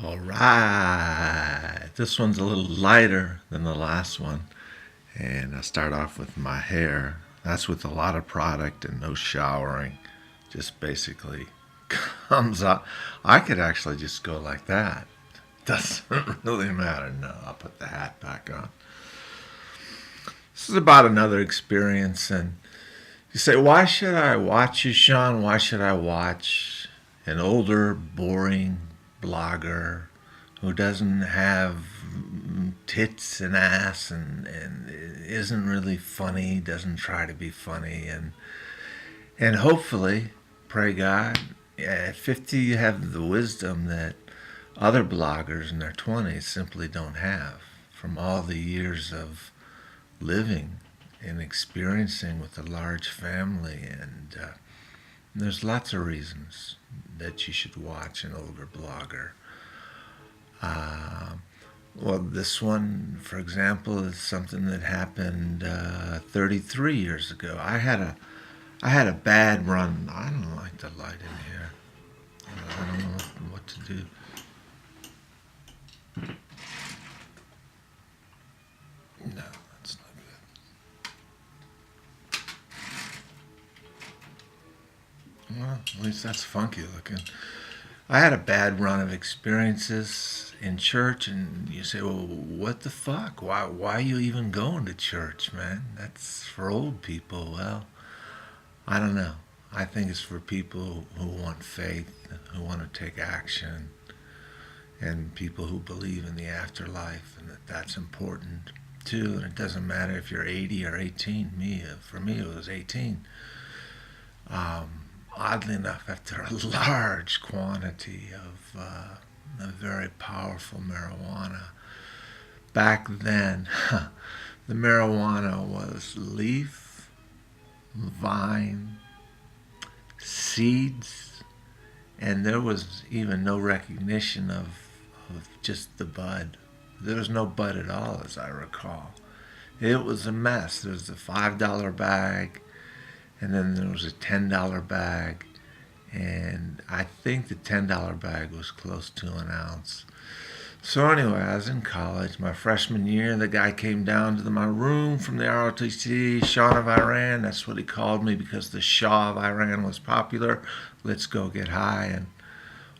All right. This one's a little lighter than the last one. And I start off with my hair. That's with a lot of product and no showering. Just basically comes out. I could actually just go like that. Doesn't really matter. No, I'll put the hat back on. This is about another experience. And you say, why should I watch you, Sean? Why should I watch an older, boring blogger who doesn't have tits and ass and isn't really funny, doesn't try to be funny, and hopefully, pray God, at 50 you have the wisdom that other bloggers in their 20s simply don't have from all the years of living and experiencing with a large family. And there's lots of reasons that you should watch an older blogger. Uh, well, this one, for example, is something that happened 33 years ago. I had a bad run. I don't like the light in here. I don't know what to do. No, that's not good. Well, at least that's funky looking. I had a bad run of experiences in church, and you say, well, what the fuck? Why are you even going to church, man? That's for old people. Well, I don't know. I think it's for people who want faith, who want to take action, and people who believe in the afterlife, and that's important too. And it doesn't matter if you're 80 or 18. For me, it was 18. Oddly enough, after a large quantity of a very powerful marijuana. Back then, the marijuana was leaf, vine, seeds, and there was even no recognition of just the bud. There was no bud at all, as I recall. It was a mess. There was the $5 bag, and then there was a $10 bag, and I think the $10 bag was close to an ounce. So anyway, I was in college, my freshman year. The guy came down to my room from the ROTC, Shah of Iran. That's what he called me because the Shah of Iran was popular. Let's go get high, and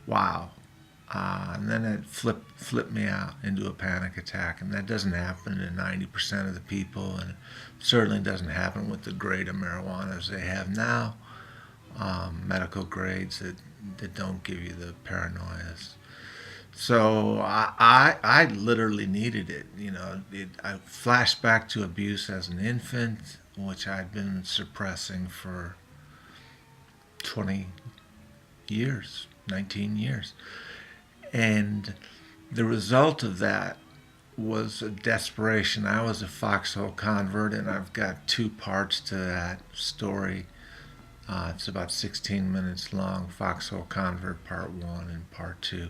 wow. And then it flipped me out into a panic attack, and that doesn't happen to 90% of the people, and it certainly doesn't happen with the grade of marijuanas they have now, medical grades that don't give you the paranoias. So I literally needed it. I flashed back to abuse as an infant, which I'd been suppressing for 20 years, 19 years. And the result of that was a desperation. I was a foxhole convert, and I've got two parts to that story. It's about 16 minutes long, Foxhole Convert Part 1 and Part 2.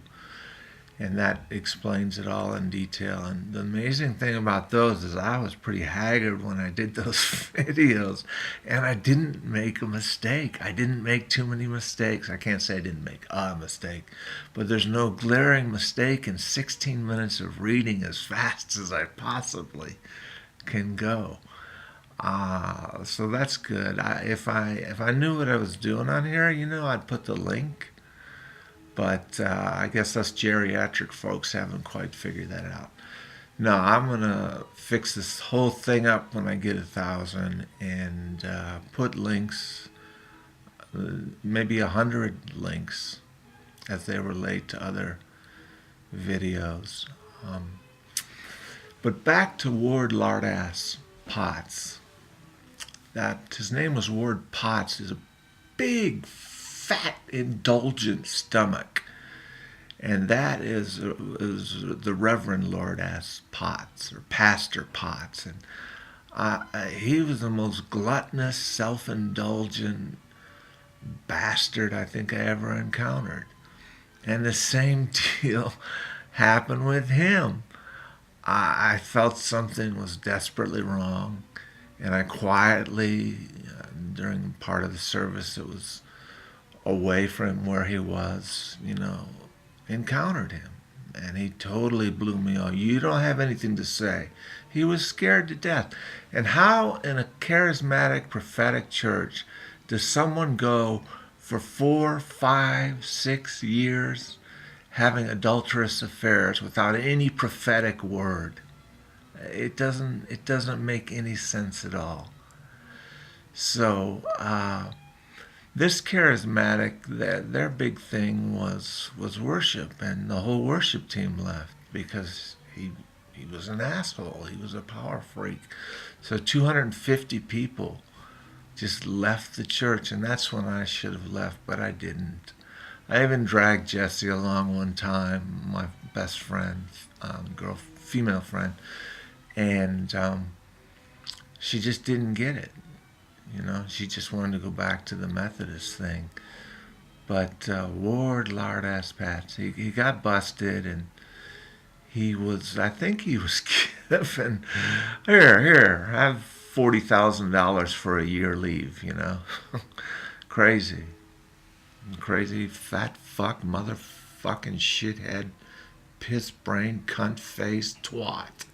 And that explains it all in detail. And the amazing thing about those is I was pretty haggard when I did those videos, and I didn't make a mistake. I didn't make too many mistakes. I can't say I didn't make a mistake, but there's no glaring mistake in 16 minutes of reading as fast as I possibly can go. So that's good. If I knew what I was doing on here, I'd put the link. But I guess us geriatric folks haven't quite figured that out. No, I'm gonna fix this whole thing up when I get 1,000 and put links, maybe 100 links, as they relate to other videos. Um, but back to Ward Lardass Potts. That his name was Ward Potts. Is a big, fat, indulgent stomach. And that is the Reverend Lord S. Potts, or Pastor Potts. And he was the most gluttonous, self indulgent bastard I think I ever encountered. And the same deal happened with him. I felt something was desperately wrong, and I quietly, during part of the service that was away from where he was, encountered him. and he totally blew me off. You don't have anything to say. He was scared to death. And how in a charismatic prophetic church does someone go for 4, 5, 6 years having adulterous affairs without any prophetic word? It doesn't make any sense at all. So this charismatic, their big thing was worship, and the whole worship team left because he was an asshole. He was a power freak. So 250 people just left the church, and that's when I should have left, but I didn't. I even dragged Jessie along one time, my best friend, female friend, and she just didn't get it. She just wanted to go back to the Methodist thing. But Ward Lard ass Pats, he got busted, and I think he was given, here, have $40,000 for a year leave. Crazy. Crazy fat motherfucking shithead, piss brain, cunt face, twat.